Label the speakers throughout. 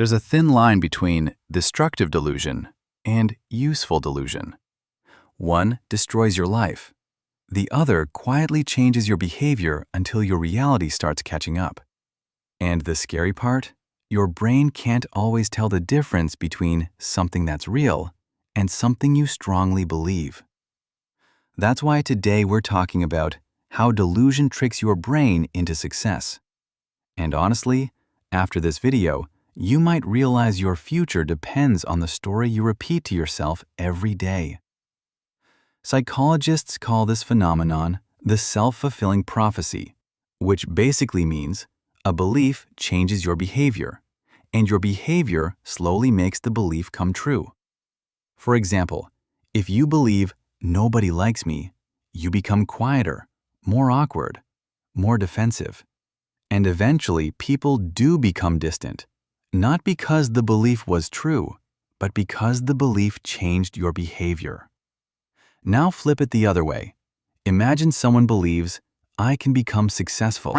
Speaker 1: There's a thin line between destructive delusion and useful delusion. One destroys your life. The other quietly changes your behavior until your reality starts catching up. And the scary part? Your brain can't always tell the difference between something that's real and something you strongly believe. That's why today we're talking about how delusion tricks your brain into success. And honestly, after this video, you might realize your future depends on the story you repeat to yourself every day. Psychologists call this phenomenon the self-fulfilling prophecy, which basically means a belief changes your behavior, and your behavior slowly makes the belief come true. For example, if you believe nobody likes me, you become quieter, more awkward, more defensive. And eventually, people do become distant, not because the belief was true, but because the belief changed your behavior. Now flip it the other way. Imagine someone believes, I can become successful.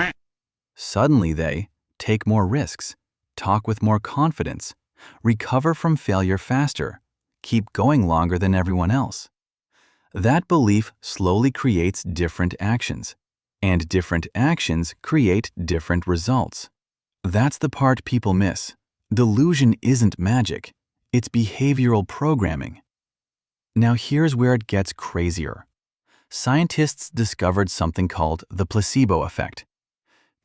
Speaker 1: Suddenly they take more risks, talk with more confidence, recover from failure faster, keep going longer than everyone else. That belief slowly creates different actions, and different actions create different results. That's the part people miss. Delusion isn't magic, it's behavioral programming. Now here's where it gets crazier. Scientists discovered something called the placebo effect.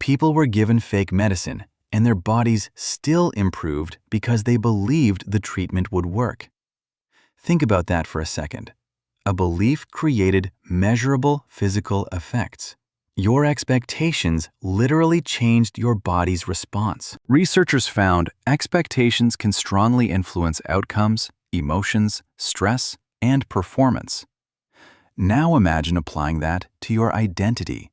Speaker 1: People were given fake medicine, and their bodies still improved because they believed the treatment would work. Think about that for a second. A belief created measurable physical effects. Your expectations literally changed your body's response. Researchers found expectations can strongly influence outcomes, emotions, stress, and performance. Now imagine applying that to your identity.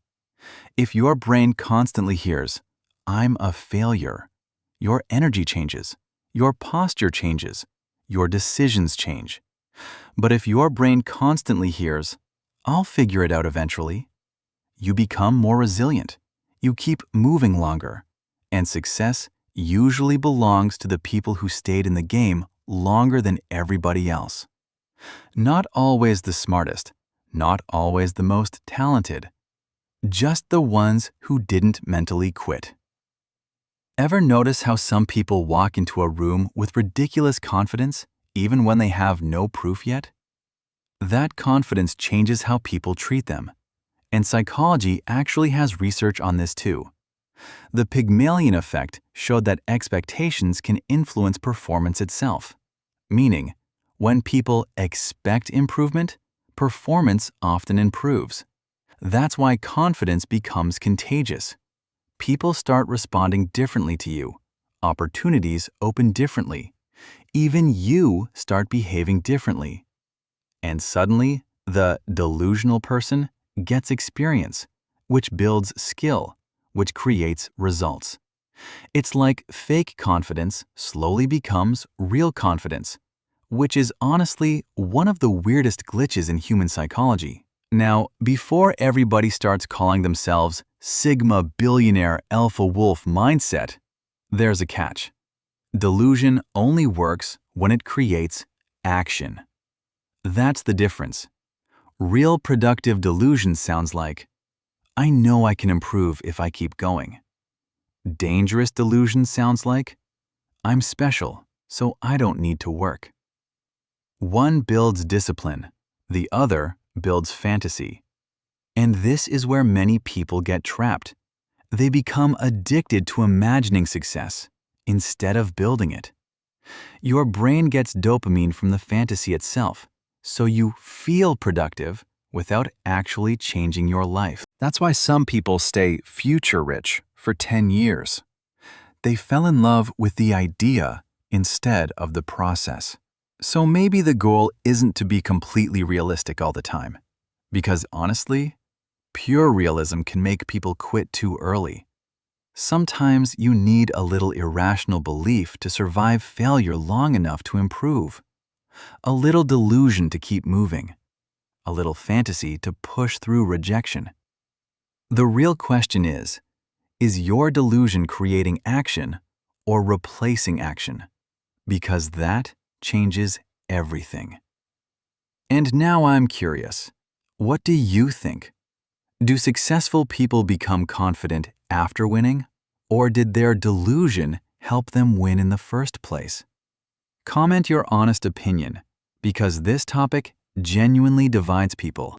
Speaker 1: If your brain constantly hears, I'm a failure, your energy changes, your posture changes, your decisions change. But if your brain constantly hears, I'll figure it out eventually, you become more resilient, you keep moving longer, and success usually belongs to the people who stayed in the game longer than everybody else. Not always the smartest, not always the most talented, just the ones who didn't mentally quit. Ever notice how some people walk into a room with ridiculous confidence even when they have no proof yet? That confidence changes how people treat them. And psychology actually has research on this too. The Pygmalion effect showed that expectations can influence performance itself, meaning when people expect improvement, performance often improves. That's why confidence becomes contagious. People start responding differently to you. Opportunities open differently. Even you start behaving differently. And suddenly, the delusional person gets experience, which builds skill, which creates results. It's like fake confidence slowly becomes real confidence, which is honestly one of the weirdest glitches in human psychology. Now, before everybody starts calling themselves Sigma Billionaire Alpha Wolf Mindset, there's a catch. Delusion only works when it creates action. That's the difference. Real productive delusion sounds like, I know I can improve if I keep going. Dangerous delusion sounds like, I'm special, so I don't need to work. One builds discipline, the other builds fantasy. And this is where many people get trapped. They become addicted to imagining success instead of building it. Your brain gets dopamine from the fantasy itself, so you feel productive without actually changing your life. That's why some people stay future rich for 10 years. They fell in love with the idea instead of the process. So maybe the goal isn't to be completely realistic all the time, because honestly, pure realism can make people quit too early. Sometimes you need a little irrational belief to survive failure long enough to improve. A little delusion to keep moving. A little fantasy to push through rejection. The real question is your delusion creating action, or replacing action, because that changes everything. And now I'm curious, what do you think? Do successful people become confident after winning, or did their delusion help them win in the first place? Comment your honest opinion, because this topic genuinely divides people.